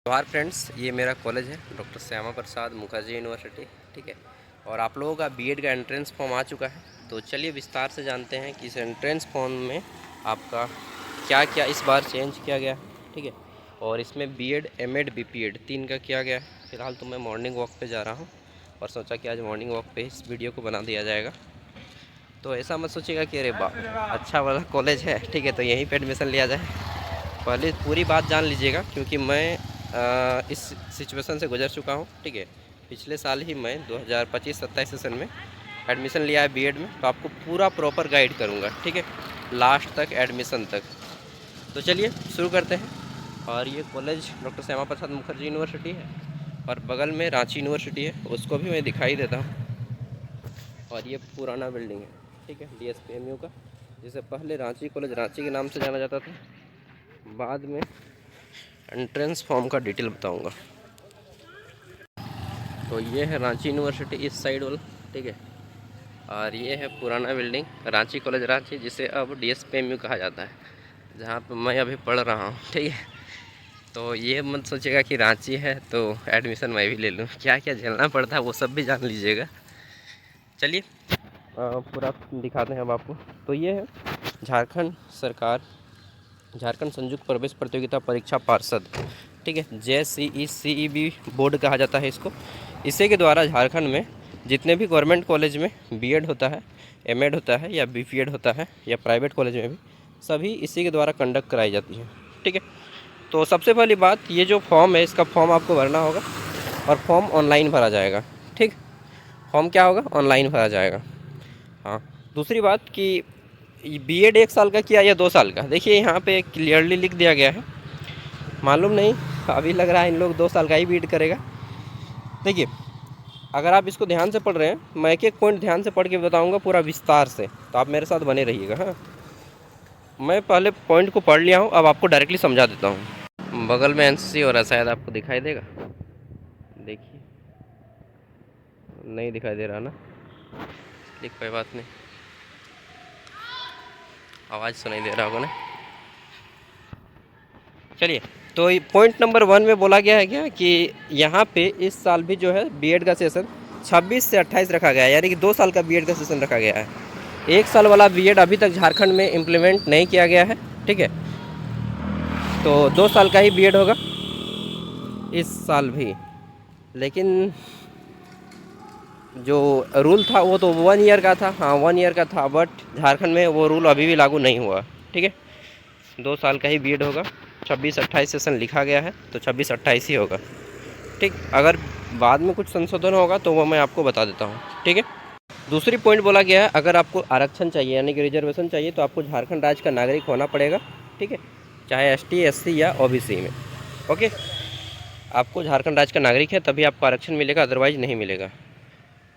जोहार फ्रेंड्स, ये मेरा कॉलेज है डॉक्टर श्यामा प्रसाद मुखर्जी यूनिवर्सिटी। ठीक है, और आप लोगों का बीएड का एंट्रेंस फॉर्म आ चुका है। तो चलिए विस्तार से जानते हैं कि इस एंट्रेंस फॉर्म में आपका क्या क्या इस बार चेंज किया गया है। ठीक है, और इसमें बीएड एमएड बीपीएड तीन का किया गया है। फिलहाल तो मैं मॉर्निंग वॉक पे जा रहा हूँ और सोचा कि आज मॉर्निंग वॉक पे इस वीडियो को बना दिया जाएगा। तो ऐसा मत सोचिएगा कि अरे अच्छा वाला कॉलेज है, ठीक है, तो यहीं पर एडमिशन लिया जाए। पहले पूरी बात जान लीजिएगा, क्योंकि मैं इस सिचुएशन से गुजर चुका हूँ। ठीक है, पिछले साल ही मैं 2025-27 सेशन में एडमिशन लिया है बीएड में। तो आपको पूरा प्रॉपर गाइड करूँगा, ठीक है, लास्ट तक एडमिशन तक। तो चलिए शुरू करते हैं। और ये college doctor Shyama Prasad Mukherjee university है और बगल में रांची यूनिवर्सिटी है, उसको भी मैं दिखाई देता हूँ। और ये पुराना बिल्डिंग है, ठीक है, DSPMU का, जिसे पहले रांची कॉलेज रांची के नाम से जाना जाता था। बाद में एंट्रेंस फॉर्म का डिटेल बताऊंगा। तो ये है रांची यूनिवर्सिटी इस साइड वाला, ठीक है, और ये है पुराना बिल्डिंग रांची कॉलेज रांची, जिसे अब DSPMU कहा जाता है, जहाँ पर मैं अभी पढ़ रहा हूँ। ठीक है, तो ये मत सोचिएगा कि रांची है तो एडमिशन मैं भी ले लूँ। क्या क्या झेलना पड़ता है वो सब भी जान लीजिएगा। चलिए पूरा दिखाते हैं अब आपको। तो ये है झारखंड सरकार झारखंड संयुक्त प्रवेश प्रतियोगिता परीक्षा पार्षद, ठीक है, JCECEB बोर्ड कहा जाता है इसको। इसी के द्वारा झारखंड में जितने भी गवर्नमेंट कॉलेज में बीएड होता है, एमएड होता है या बीपीएड होता है, या प्राइवेट कॉलेज में भी, सभी इसी के द्वारा कंडक्ट कराई जाती है। ठीक है, तो सबसे पहली बात, ये जो फॉर्म है इसका फॉर्म आपको भरना होगा और फॉर्म ऑनलाइन भरा जाएगा। ठीक, फॉर्म क्या होगा, ऑनलाइन भरा जाएगा। हाँ, दूसरी बात कि बीएड 1 साल का किया या 2 साल का, देखिए यहाँ पे क्लियरली लिख दिया गया है। मालूम नहीं, अभी लग रहा है इन लोग 2 साल का ही बीएड करेगा। देखिए, अगर आप इसको ध्यान से पढ़ रहे हैं, मैं एक एक पॉइंट ध्यान से पढ़ के बताऊंगा पूरा विस्तार से, तो आप मेरे साथ बने रहिएगा। हाँ, मैं पहले पॉइंट को पढ़ लिया हूँ, अब आपको डायरेक्टली समझा देता हूँ। बगल में एनसीसी हो रहा है, शायद आपको दिखाई देगा। देखिए, नहीं दिखाई दे रहा ना, ठीक, कोई बात नहीं, आवाज़ सुनाई दे रहा होगा ना। चलिए, तो पॉइंट नंबर 1 में बोला गया है क्या कि यहाँ पे इस साल भी जो है बीएड का सेशन 26 से 28 रखा गया है, यानी कि 2 साल का बीएड का सेशन रखा गया है। 1 साल वाला बीएड अभी तक झारखंड में इम्प्लीमेंट नहीं किया गया है। ठीक है, तो 2 साल का ही बीएड होगा इस साल भी। लेकिन जो रूल था वो तो 1 ईयर का था। हाँ, 1 ईयर का था, बट झारखंड में वो रूल अभी भी लागू नहीं हुआ। ठीक है, 2 साल का ही बीएड होगा। 26-28 सेशन लिखा गया है, तो 26-28 ही होगा। ठीक, अगर बाद में कुछ संशोधन होगा तो वो मैं आपको बता देता हूँ। ठीक है, दूसरी पॉइंट बोला गया है, अगर आपको आरक्षण चाहिए यानी कि रिजर्वेशन चाहिए, तो आपको झारखंड राज्य का नागरिक होना पड़ेगा। ठीक है, चाहे ST SC या OBC में। ओके, आपको झारखंड राज्य का नागरिक है तभी आपको आरक्षण मिलेगा, अदरवाइज नहीं मिलेगा।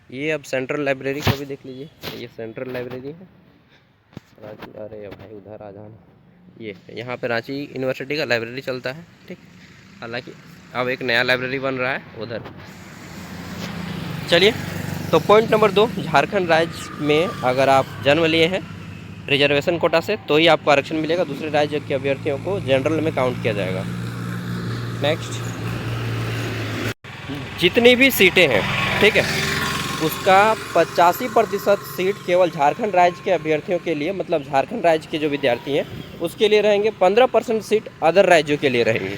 ये अब सेंट्रल लाइब्रेरी को भी देख लीजिए, ये सेंट्रल लाइब्रेरी है रांची। अरे भाई उधर आ जाना, ये यहाँ पे रांची यूनिवर्सिटी का लाइब्रेरी चलता है। ठीक, हालांकि अब एक नया लाइब्रेरी बन रहा है उधर। चलिए, तो पॉइंट नंबर 2, झारखंड राज्य में अगर आप जन्म लिए हैं रिजर्वेशन कोटा से तो ही आपको आरक्षण मिलेगा, दूसरे राज्य के अभ्यर्थियों को जनरल में काउंट किया जाएगा। नेक्स्ट, जितनी भी सीटें हैं, ठीक है, उसका 85% सीट केवल झारखंड राज्य के अभ्यर्थियों के लिए, मतलब झारखंड राज्य के जो विद्यार्थी हैं उसके लिए रहेंगे। 15% सीट अदर राज्यों के लिए रहेंगी।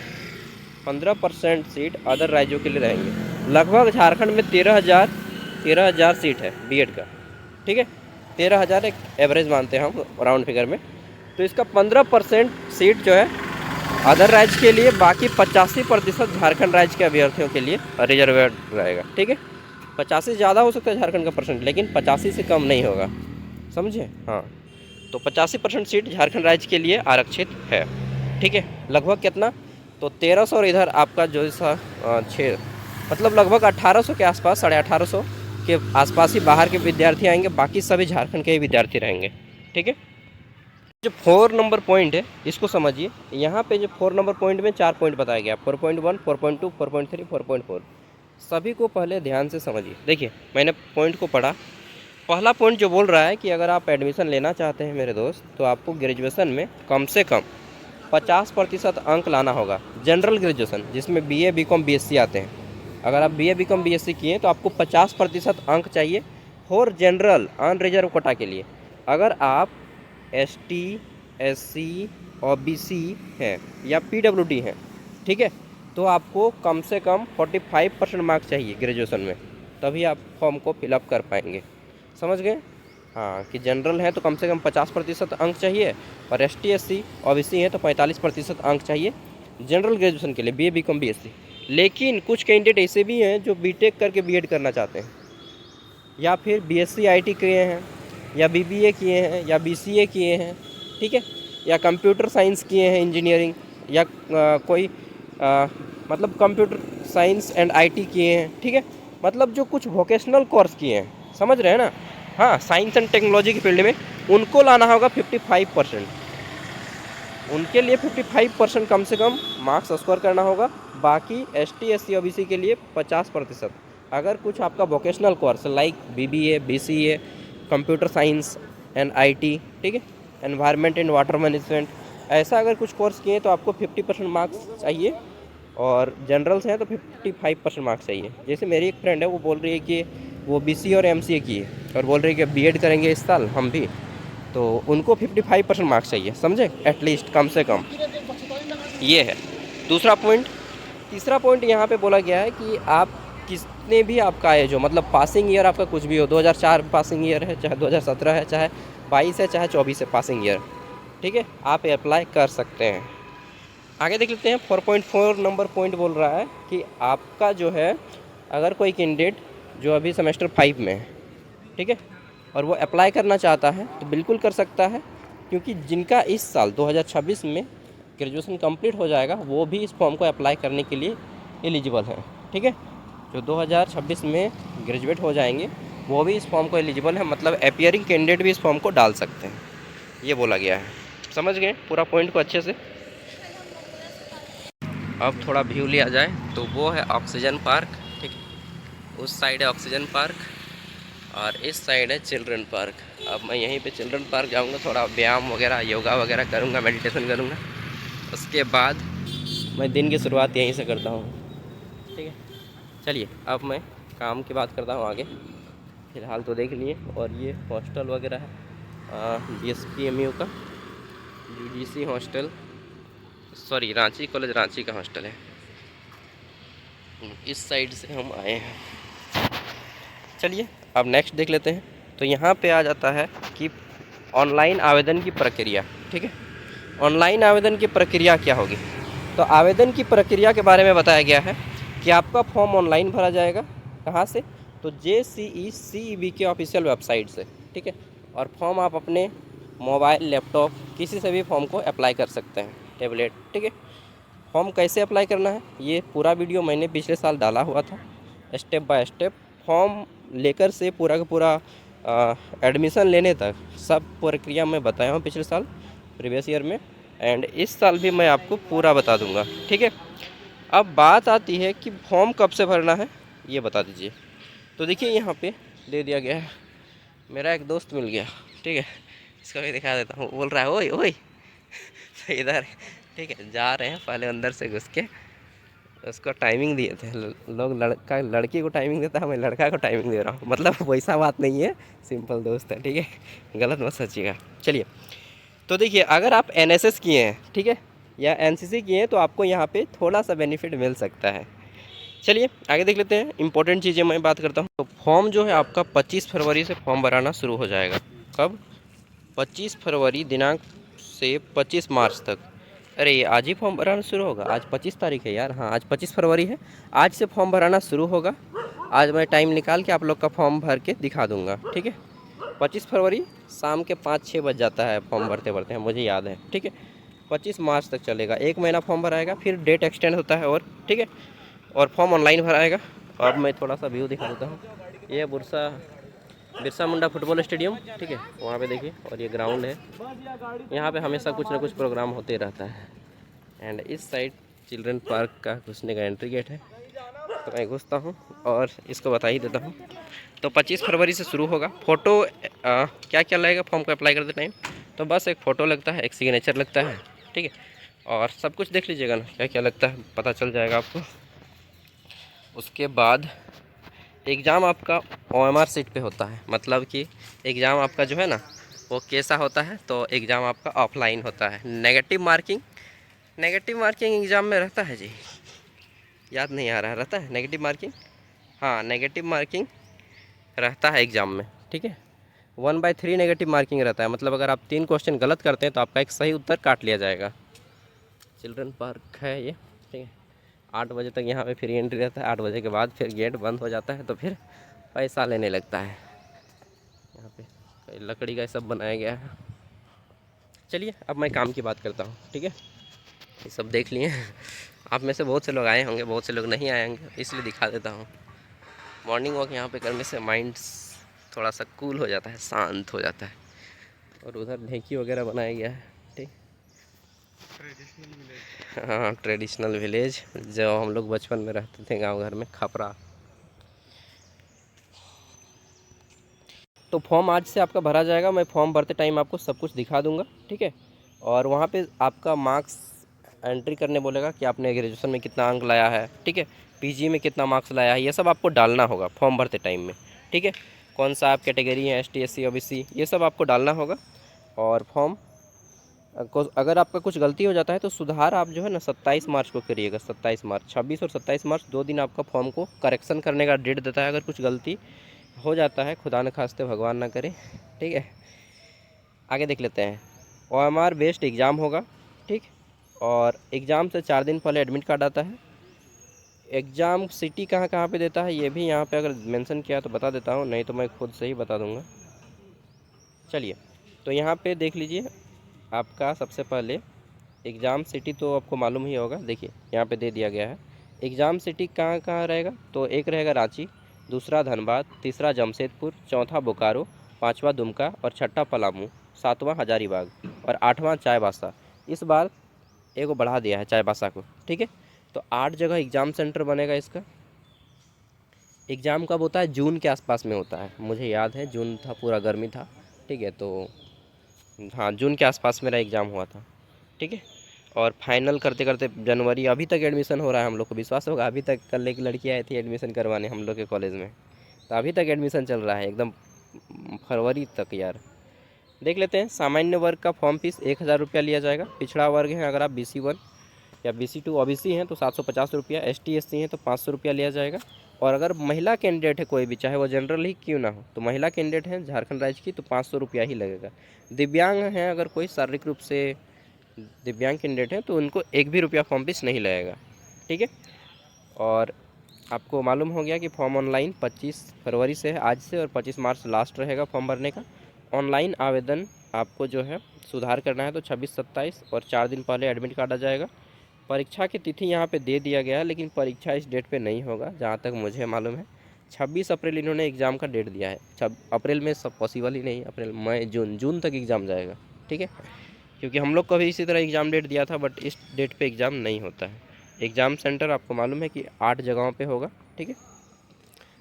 15% सीट अदर राज्यों के लिए रहेंगे। लगभग झारखंड में 13,000 सीट है बीएड का। ठीक है, 13,000 एक एवरेज मानते हैं हम राउंड फिगर में। तो इसका 15% सीट जो है अदर राज्य के लिए, बाकी 85% झारखंड राज्य के अभ्यर्थियों के लिए रिजर्वेड रहेगा। ठीक है, 85 ज़्यादा हो सकता है झारखंड का परसेंट, लेकिन 85 से कम नहीं होगा, समझे। हाँ, तो 85% सीट झारखंड राज्य के लिए आरक्षित है। ठीक है, लगभग कितना, तो 1300 और इधर आपका जो सा 6, मतलब लगभग 1800 के आसपास, 1850 के आसपास ही बाहर के विद्यार्थी आएंगे, बाकी सभी झारखंड के ही विद्यार्थी रहेंगे। ठीक है, जो 4 नंबर पॉइंट है इसको समझिए। यहाँ पे जो 4 नंबर पॉइंट में 4 पॉइंट बताया गया, 4.1, 4.2, 4.3, 4.4। सभी को पहले ध्यान से समझिए। देखिए, मैंने पॉइंट को पढ़ा। पहला पॉइंट जो बोल रहा है कि अगर आप एडमिशन लेना चाहते हैं मेरे दोस्त, तो आपको ग्रेजुएशन में कम से कम 50% अंक लाना होगा। जनरल ग्रेजुएशन जिसमें BA BCom BSc आते हैं, अगर आप BA BCom BSc किए तो आपको 50% अंक चाहिए फॉर जनरल अनरिजर्व कोटा के लिए। अगर आप ST SC OBC हैं या PWD हैं, ठीक है, तो आपको कम से कम 45% मार्क्स चाहिए ग्रेजुएशन में, तभी आप फॉर्म को फिलअप कर पाएंगे। समझ गए? हाँ, कि जनरल है तो कम से कम 50% अंक चाहिए, और ST SC OBC है तो 45% अंक चाहिए जनरल ग्रेजुएशन के लिए BA BCom BSc। लेकिन कुछ कैंडिडेट ऐसे भी हैं जो BTech करके B.Ed करना चाहते हैं, या फिर BSc IT किए हैं, या BBA किए हैं, या BCA किए हैं, ठीक है, या कंप्यूटर साइंस किए हैं इंजीनियरिंग, या कोई मतलब कंप्यूटर साइंस एंड IT किए हैं, ठीक है, मतलब जो कुछ वोकेशनल कोर्स किए हैं, समझ रहे हैं ना। हाँ, साइंस एंड टेक्नोलॉजी की फील्ड में उनको लाना होगा 55%, उनके लिए 55% कम से कम मार्क्स स्कोर करना होगा। बाकी ST SC OBC के लिए 50%। अगर कुछ आपका vocational course like BBA BCA computer science and IT, ठीक है, एनवायरनमेंट एंड वाटर मैनेजमेंट, ऐसा अगर कुछ कोर्स किए तो आपको 50% मार्क्स चाहिए, और जनरल्स हैं तो 55% मार्क्स चाहिए। जैसे मेरी एक फ्रेंड है, वो बोल रही है कि वो BCA और MCA की है, और बोल रही है कि B.Ed करेंगे इस साल हम भी, तो उनको 55% मार्क्स चाहिए, समझे, एटलीस्ट कम से कम। ये है दूसरा पॉइंट। तीसरा पॉइंट यहाँ पे बोला गया है कि आप कितने भी आपका एज हो, मतलब पासिंग ईयर आपका कुछ भी हो, 2004 पासिंग ईयर है, चाहे 2017 है, चाहे 22 है, चाहे 24 है पासिंग ईयर, ठीक है, आप अप्लाई कर सकते हैं। आगे देख लेते हैं 4.4 नंबर पॉइंट बोल रहा है कि आपका जो है, अगर कोई कैंडिडेट जो अभी सेमेस्टर 5 में है, ठीक है, और वो अप्लाई करना चाहता है तो बिल्कुल कर सकता है, क्योंकि जिनका इस साल 2026 में ग्रेजुएशन कंप्लीट हो जाएगा वो भी इस फॉर्म को अप्लाई करने के लिए एलिजिबल है, ठीक है। जो 2026 में ग्रेजुएट हो जाएंगे वो भी इस फॉर्म को एलिजिबल है, मतलब अपियरिंग कैंडिडेट भी इस फॉर्म को डाल सकते हैं, ये बोला गया है। समझ गए पूरा पॉइंट को अच्छे से? अब थोड़ा व्यू लिया जाए तो वो है ऑक्सीजन पार्क, ठीक है, उस साइड है ऑक्सीजन पार्क और इस साइड है चिल्ड्रन पार्क। अब मैं यहीं पे चिल्ड्रन पार्क जाऊंगा, थोड़ा व्यायाम वगैरह योगा वगैरह करूंगा, मेडिटेशन करूंगा, उसके बाद मैं दिन की शुरुआत यहीं से करता हूँ, ठीक है। चलिए अब मैं काम की बात करता हूँ आगे, फ़िलहाल तो देख लिए। और ये हॉस्टल वगैरह है DSPMU का, UGC hostel, sorry Ranchi college Ranchi का हॉस्टल है। इस साइड से हम आए हैं। चलिए अब नेक्स्ट देख लेते हैं। तो यहाँ पे आ जाता है कि ऑनलाइन आवेदन की प्रक्रिया, ठीक है। ऑनलाइन आवेदन की प्रक्रिया क्या होगी? तो आवेदन की प्रक्रिया के बारे में बताया गया है कि आपका फॉर्म ऑनलाइन भरा जाएगा। कहाँ से? तो JCE-CEB के ऑफिशियल वेबसाइट से, ठीक है। और फॉर्म आप अपने मोबाइल लैपटॉप किसी से भी फॉर्म को अप्लाई कर सकते हैं, टैबलेट, ठीक है। फॉर्म कैसे अप्लाई करना है ये पूरा वीडियो मैंने पिछले साल डाला हुआ था, स्टेप बाय स्टेप फॉर्म लेकर से पूरा का पूरा एडमिशन लेने तक सब प्रक्रिया मैं बताया हूँ पिछले साल प्रीवियस ईयर में, एंड इस साल भी मैं आपको पूरा बता दूंगा, ठीक है। अब बात आती है कि फॉर्म कब से भरना है ये बता दीजिए। तो देखिए यहाँ पे दे दिया गया है, मेरा एक दोस्त मिल गया, ठीक है, इसका भी दिखा देता हूँ। बोल रहा है ओए ओए तो इधर, ठीक है, जा रहे हैं, पहले अंदर से घुस के उसको टाइमिंग दिए थे। लोग लड़की को टाइमिंग देता है, मैं लड़का को टाइमिंग दे रहा हूँ, मतलब वैसा बात नहीं है, सिंपल दोस्त है, ठीक है, गलत मत सोचिएगा। चलिए तो देखिए अगर आप NSS किए हैं, ठीक है, या NCC किए हैं तो आपको यहाँ पे थोड़ा सा बेनिफिट मिल सकता है। चलिए आगे देख लेते हैं। इंपॉर्टेंट चीज़ें मैं बात करता हूँ। तो फॉर्म जो है आपका 25 फरवरी से फॉर्म भराना शुरू हो जाएगा। कब? 25 फरवरी दिनांक से 25 मार्च तक। अरे आज ही फॉर्म भराना शुरू होगा, आज 25 तारीख है यार, हाँ आज 25 फरवरी है, आज से फॉर्म भराना शुरू होगा। आज मैं टाइम निकाल के आप लोग का फॉर्म भर के दिखा दूंगा, ठीक है। 25 फरवरी शाम के 5-6 बज जाता है फॉर्म भरते भरते हैं, मुझे याद है, ठीक है। 25 मार्च तक चलेगा, 1 महीना फॉर्म भराएगा, फिर डेट एक्सटेंड होता है, और ठीक है, और फॉर्म ऑनलाइन भराएगा। अब मैं थोड़ा सा व्यू दिखा देता हूँ। ये बिरसा मुंडा फुटबॉल स्टेडियम, ठीक है, वहाँ पे देखिए, और ये ग्राउंड है, यहाँ पे हमेशा कुछ ना कुछ प्रोग्राम होते रहता है। एंड इस साइड चिल्ड्रन पार्क का घुसने का एंट्री गेट है, तो मैं घुसता हूँ और इसको बता ही देता हूँ। तो 25 फरवरी से शुरू होगा। फ़ोटो क्या क्या लगेगा फॉर्म को अप्लाई करते टाइम? तो बस एक फ़ोटो लगता है, एक सिग्नेचर लगता है, ठीक है, और सब कुछ देख लीजिएगा ना, क्या क्या लगता है पता चल जाएगा आपको। उसके बाद एग्ज़ाम आपका OMR सीट पे होता है, मतलब कि एग्ज़ाम आपका जो है ना वो कैसा होता है, तो एग्ज़ाम आपका ऑफलाइन होता है। नेगेटिव मार्किंग एग्ज़ाम में रहता है जी, याद नहीं आ रहा, रहता है नेगेटिव मार्किंग। हाँ, नेगेटिव मार्किंग रहता है एग्ज़ाम में, ठीक है। 1/3 नेगेटिव मार्किंग रहता है, मतलब अगर आप 3 क्वेश्चन गलत करते हैं तो आपका एक सही उत्तर काट लिया जाएगा। चिल्ड्रन पार्क है ये, ठीक है। 8 बजे तक यहाँ पे फ्री एंट्री रहता है, 8 बजे के बाद फिर गेट बंद हो जाता है, तो फिर पैसा लेने लगता है। यहाँ पे लकड़ी का सब बनाया गया है। चलिए अब मैं काम की बात करता हूँ, ठीक है। ये सब देख लिए आप में से बहुत से लोग आए होंगे, बहुत से लोग नहीं आए होंगे, इसलिए दिखा देता हूँ। मॉर्निंग वॉक यहाँ पे करने से माइंड थोड़ा सा कूल हो जाता है, शांत हो जाता है। और उधर ढेंकी वगैरह बनाया गया है, ठीक। हाँ, ट्रेडिशनल विलेज जो हम लोग बचपन में रहते थे गांव घर में, खपरा। तो फॉर्म आज से आपका भरा जाएगा, मैं फॉर्म भरते टाइम आपको सब कुछ दिखा दूंगा, ठीक है। और वहाँ पे आपका मार्क्स एंट्री करने बोलेगा कि आपने ग्रेजुएशन में कितना अंक लाया है, ठीक है, पीजी में कितना मार्क्स लाया है, ये सब आपको डालना होगा फॉर्म भरते टाइम में, ठीक है। कौन सा आप कैटेगरी है, ST SC OBC, ये सब आपको डालना होगा। और फॉर्म अगर आपका कुछ गलती हो जाता है तो सुधार आप जो है ना 27 मार्च को करिएगा। 27 मार्च, 26 और 27 मार्च 2 दिन आपका फॉर्म को करेक्शन करने का डेट देता है। अगर कुछ गलती हो जाता है, खुदा न खास्ते भगवान ना करे, ठीक है। आगे देख लेते हैं। OMR बेस्ड एग्ज़ाम होगा, ठीक। और एग्ज़ाम से 4 दिन पहले एडमिट कार्ड आता है। एग्ज़ाम सिटी कहाँ कहाँ पे देता है ये भी यहाँ पे अगर मेंशन किया तो बता देता हूँ, नहीं तो मैं खुद से ही बता दूँगा। चलिए, तो यहाँ पे देख लीजिए, आपका सबसे पहले एग्ज़ाम सिटी तो आपको मालूम ही होगा, देखिए यहाँ पे दे दिया गया है। एग्ज़ाम सिटी कहाँ कहाँ रहेगा, तो एक रहेगा रांची, दूसरा धनबाद, तीसरा जमशेदपुर, चौथा बोकारो, पांचवा दुमका और छठा पलामू, सातवां हजारीबाग और आठवां चाईबासा। इस बार एगो बढ़ा दिया है चाईबासा को, ठीक है। तो 8 जगह एग्ज़ाम सेंटर बनेगा इसका। एग्ज़ाम कब होता है, जून के आसपास में होता है, मुझे याद है जून था, पूरा गर्मी था, ठीक है। तो हाँ, जून के आसपास मेरा एग्ज़ाम हुआ था, ठीक है। और फाइनल करते करते जनवरी, अभी तक एडमिशन हो रहा है, हम लोग को विश्वास होगा, अभी तक कल एक लड़की आई थी एडमिशन करवाने हम लोग के कॉलेज में, तो अभी तक एडमिशन चल रहा है एकदम फरवरी तक यार। देख लेते हैं। सामान्य वर्ग का फॉर्म फीस 1000 रुपया लिया जाएगा। पिछड़ा वर्ग है अगर आप BC1 या BC2 OBC हैं तो 750 रुपया, ST SC हैं तो 500 रुपया लिया जाएगा। और अगर महिला कैंडिडेट है कोई भी, चाहे वो जनरल ही क्यों ना हो, तो महिला कैंडिडेट है झारखंड राज्य की, तो 500 रुपया ही लगेगा। दिव्यांग हैं अगर कोई शारीरिक रूप से दिव्यांग कैंडिडेट हैं तो उनको 1 भी रुपया फॉर्म फीस नहीं लगेगा, ठीक है। और आपको मालूम हो गया कि फॉर्म ऑनलाइन 25 फरवरी से है, आज से, और 25 मार्च लास्ट रहेगा फॉर्म भरने का। ऑनलाइन आवेदन आपको जो है सुधार करना है तो 26-27 और 4 दिन पहले एडमिट कार्ड आ जाएगा। परीक्षा की तिथि यहाँ पे दे दिया गया है, लेकिन परीक्षा इस डेट पे नहीं होगा जहाँ तक मुझे मालूम है। 26 अप्रैल इन्होंने एग्ज़ाम का डेट दिया है। अप्रैल में सब पॉसिबल ही नहीं, अप्रैल मई जून तक एग्ज़ाम जाएगा, ठीक है। क्योंकि हम लोग को भी इसी तरह एग्ज़ाम डेट दिया था, बट इस डेट पे एग्ज़ाम नहीं होता है। एग्ज़ाम सेंटर आपको मालूम है कि 8 जगहों पे होगा, ठीक है।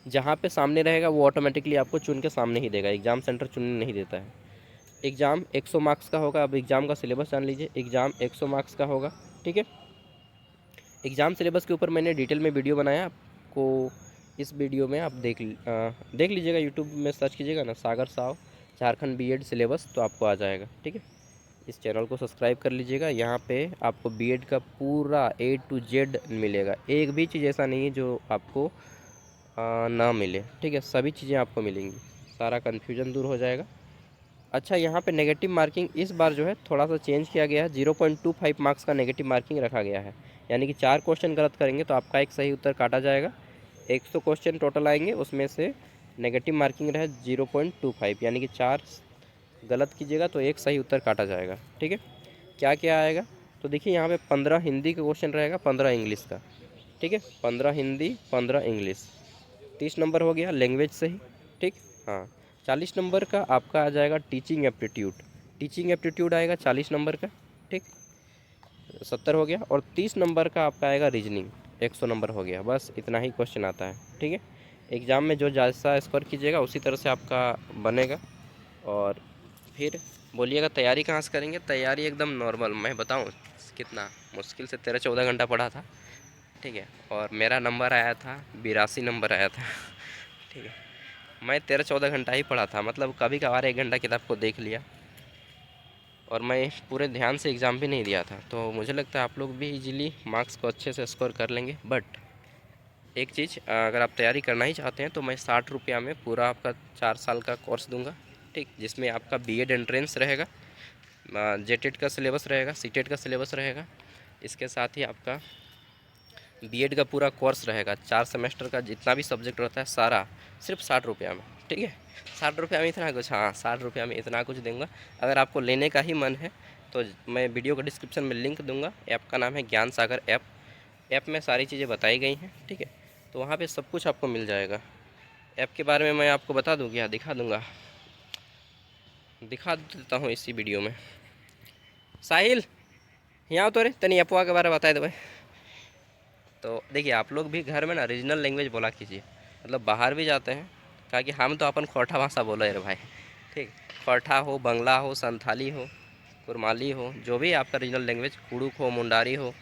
जहाँ पे सामने रहेगा वो ऑटोमेटिकली आपको चुन के सामने ही देगा, एग्ज़ाम सेंटर चुनने नहीं देता है। एग्ज़ाम 100 मार्क्स का होगा। अब एग्ज़ाम का सिलेबस जान लीजिए। एग्ज़ाम 100 मार्क्स का होगा, ठीक है। एग्ज़ाम सिलेबस के ऊपर मैंने डिटेल में वीडियो बनाया, आपको इस वीडियो में आप देख लीजिएगा। यूट्यूब में सर्च कीजिएगा ना, सागर साव झारखंड BEd सिलेबस, तो आपको आ जाएगा, ठीक है। इस चैनल को सब्सक्राइब कर लीजिएगा। यहाँ पे आपको BEd का पूरा A to Z मिलेगा, एक भी चीज़ ऐसा नहीं है जो आपको ना मिले, ठीक है। सभी चीज़ें आपको मिलेंगी, सारा कन्फ्यूजन दूर हो जाएगा। अच्छा, यहाँ पे नेगेटिव मार्किंग इस बार जो है थोड़ा सा चेंज किया गया है। 0.25 मार्क्स का नेगेटिव मार्किंग रखा गया है, यानी कि 4 क्वेश्चन गलत करेंगे तो आपका एक सही उत्तर काटा जाएगा। 100 क्वेश्चन टोटल आएंगे, उसमें से नेगेटिव मार्किंग रहे 0.25, यानी कि 4 गलत कीजिएगा तो एक सही उत्तर काटा जाएगा, ठीक है। क्या क्या आएगा, तो देखिए यहाँ पे 15 हिंदी का क्वेश्चन रहेगा, 15 इंग्लिश का, ठीक है। 15 हिंदी, 15 इंग्लिश, 30 नंबर हो गया लैंग्वेज से ही, ठीक। हाँ, 40 नंबर का आपका आ जाएगा टीचिंग एप्टीट्यूड आएगा 40 नंबर का, ठीक। 70 हो गया। और 30 नंबर का आपका आएगा रीजनिंग, 100 नंबर हो गया। बस इतना ही क्वेश्चन आता है, ठीक है। एग्ज़ाम में जो जैसा स्कोर कीजिएगा उसी तरह से आपका बनेगा। और फिर बोलिएगा तैयारी कहाँ से करेंगे। तैयारी एकदम नॉर्मल, मैं बताऊँ कितना मुश्किल से 13-14 घंटा पढ़ा था, ठीक है। और मेरा नंबर आया था 82 नंबर आया था, ठीक है। मैं 13-14 घंटा ही पढ़ा था, मतलब कभी कभार 1 घंटा किताब को देख लिया, और मैं पूरे ध्यान से एग्ज़ाम भी नहीं दिया था। तो मुझे लगता है आप लोग भी इजीली मार्क्स को अच्छे से स्कोर कर लेंगे। बट एक चीज़, अगर आप तैयारी करना ही चाहते हैं तो मैं 60 रुपया में पूरा आपका 4 साल का कोर्स दूंगा, ठीक, जिसमें आपका बीएड एंट्रेंस रहेगा, जेटेट का सिलेबस रहेगा, सीटेट का सिलेबस रहेगा, इसके साथ ही आपका बीएड का पूरा कोर्स रहेगा। 4 सेमेस्टर का जितना भी सब्जेक्ट रहता है सारा, सिर्फ 60 रुपया में, ठीक है। 60 रुपया में इतना कुछ, हाँ 60 रुपया में इतना कुछ दूंगा। अगर आपको लेने का ही मन है तो मैं वीडियो को डिस्क्रिप्शन में लिंक दूंगा। ऐप का नाम है ज्ञान सागर ऐप। ऐप में सारी चीज़ें बताई गई हैं, ठीक है। तो वहाँ पे सब कुछ आपको मिल जाएगा। ऐप के बारे में मैं आपको बता दूँ क्या, दिखा दूँगा, दिखा देता हूँ इसी वीडियो में। साहिल यहाँ तो रे तनी ऐपवा के बारे में बताए दे भाई। तो देखिए आप लोग भी घर में ना रीजनल लैंग्वेज बोला कीजिए, मतलब बाहर भी जाते हैं, कहा कि हम तो अपन खोरठा भाषा बोले रे भाई, ठीक। खोरठा हो, बंगला हो, संथाली हो, कुरमाली हो, जो भी आपका रीजनल लैंग्वेज, कुड़ुक हो, मुंडारी हो,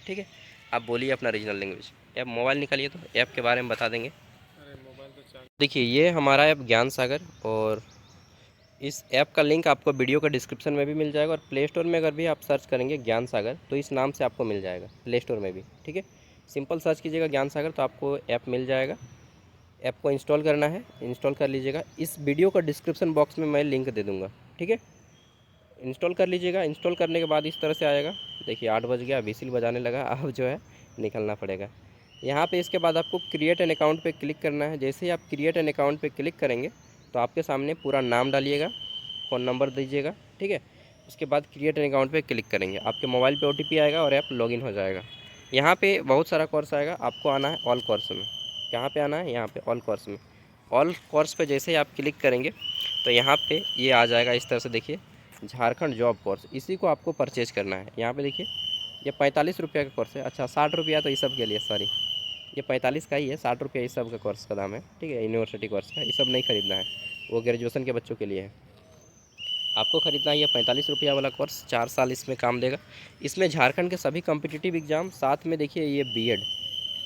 ठीक है। आप बोलिए अपना रीजनल लैंग्वेज। ऐप मोबाइल निकालिए तो ऐप के बारे में बता देंगे। देखिए ये हमारा ऐप ज्ञान सागर, और इस ऐप का लिंक आपको वीडियो का डिस्क्रिप्शन में भी मिल जाएगा, और प्ले स्टोर में अगर भी आप सर्च करेंगे ज्ञान सागर तो इस नाम से आपको मिल जाएगा प्ले स्टोर में भी, ठीक है। सिंपल सर्च कीजिएगा ज्ञान सागर तो आपको ऐप मिल जाएगा। ऐप को इंस्टॉल करना है, इंस्टॉल कर लीजिएगा। इस वीडियो का डिस्क्रिप्शन बॉक्स में मैं लिंक दे दूँगा, ठीक है। इंस्टॉल कर लीजिएगा। इंस्टॉल करने के बाद इस तरह से आएगा। देखिए 8 बज गया, विसिल बजाने लगा, अब जो है निकलना पड़ेगा यहाँ पे। इसके बाद आपको क्रिएट एन अकाउंट पे क्लिक करना है। जैसे ही आप क्रिएट एन अकाउंट पे क्लिक करेंगे तो आपके सामने पूरा नाम डालिएगा, फ़ोन नंबर दीजिएगा, ठीक है। उसके बाद क्रिएट एन अकाउंट पे क्लिक करेंगे, आपके मोबाइल पे ओटीपी आएगा और ऐप लॉगिन हो जाएगा। यहाँ पे बहुत सारा कोर्स आएगा, आपको आना है ऑल कोर्स में। कहाँ पे आना है, यहाँ पे ऑल कोर्स में। ऑल कोर्स पे जैसे ही आप क्लिक करेंगे तो यहाँ पे ये आ जाएगा इस तरह से, देखिए झारखंड जॉब कोर्स, इसी को आपको परचेज करना है। यहाँ पे देखिए ये 45 रुपये का कोर्स है। अच्छा 60 रुपया तो इस सब के लिए, सॉरी ये 45 का ही है, 60 रुपया इस सब का कोर्स का दाम है, ठीक है। यूनिवर्सिटी कोर्स का ये सब नहीं खरीदना है, वो ग्रेजुएशन के बच्चों के लिए है। आपको ख़रीदना है ये 45 रुपया वाला कोर्स, 4 साल इसमें काम देगा। इसमें झारखंड के सभी कॉम्पिटिटिव एग्ज़ाम, साथ में देखिए ये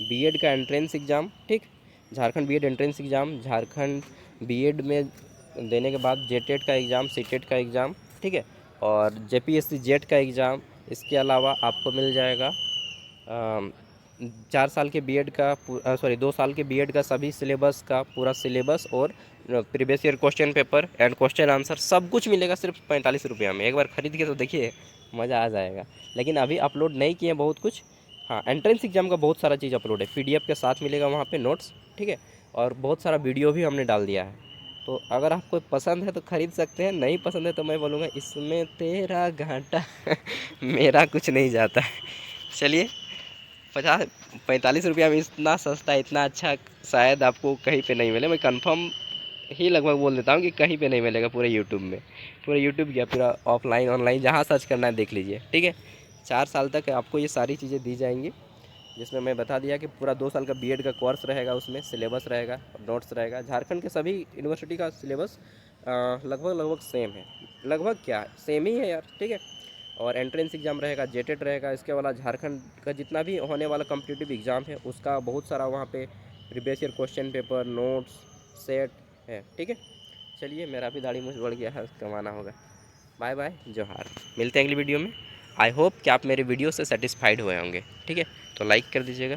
बीएड का एंट्रेंस एग्ज़ाम, ठीक। Jharkhand BEd entrance exam, Jharkhand BEd में देने के बाद जेटेट का एग्ज़ाम, सीटेट का एग्ज़ाम, ठीक है। और जेपीएससी जेट का एग्ज़ाम। इसके अलावा आपको मिल जाएगा 4 साल के बीएड का, सॉरी 2 साल के बीएड का सभी सिलेबस का पूरा सिलेबस, और previous year question paper and question answer सब कुछ मिलेगा सिर्फ 45 रुपया में। एक बार ख़रीद के तो देखिए मज़ा आ जाएगा। लेकिन अभी अपलोड नहीं किए बहुत कुछ। हाँ एंट्रेंस एग्जाम का बहुत सारा चीज़ अपलोड है, पीडीएफ के साथ मिलेगा वहाँ पे नोट्स, ठीक है। और बहुत सारा वीडियो भी हमने डाल दिया है। तो अगर आपको पसंद है तो ख़रीद सकते हैं, नहीं पसंद है तो मैं बोलूँगा इसमें तेरा घाटा मेरा कुछ नहीं जाता है। चलिए 45 रुपया में इतना सस्ता, इतना अच्छा शायद आपको कहीं पे नहीं मिले। मैं कंफर्म ही लगभग बोल देता हूँ कि कहीं पे नहीं मिलेगा पूरे यूट्यूब में। पूरे यूट्यूब क्या, पूरा ऑफलाइन ऑनलाइन जहाँ सर्च करना है देख लीजिए, ठीक है। 4 साल तक आपको ये सारी चीज़ें दी जाएंगी, जिसमें मैं बता दिया कि पूरा 2 साल का बीएड का कोर्स रहेगा, उसमें सिलेबस रहेगा, नोट्स रहेगा। झारखंड के सभी यूनिवर्सिटी का सिलेबस लगभग सेम है, लगभग क्या सेम ही है यार, ठीक है। और एंट्रेंस एग्ज़ाम रहेगा, जेटेट रहेगा। इसके अलावा झारखंड का जितना भी होने वाला कॉम्पिटिटिव एग्ज़ाम है उसका बहुत सारा वहाँ पे previous year question paper, notes, set है, ठीक है। चलिए मेरा भी दाढ़ी मूँछ बढ़ गया है, कमाना होगा। बाय बाय, जोहार। मिलते हैं अगली वीडियो में। आई होप कि आप मेरे वीडियो से सेटिस्फाइड हुए होंगे, ठीक है। तो लाइक कर दीजिएगा।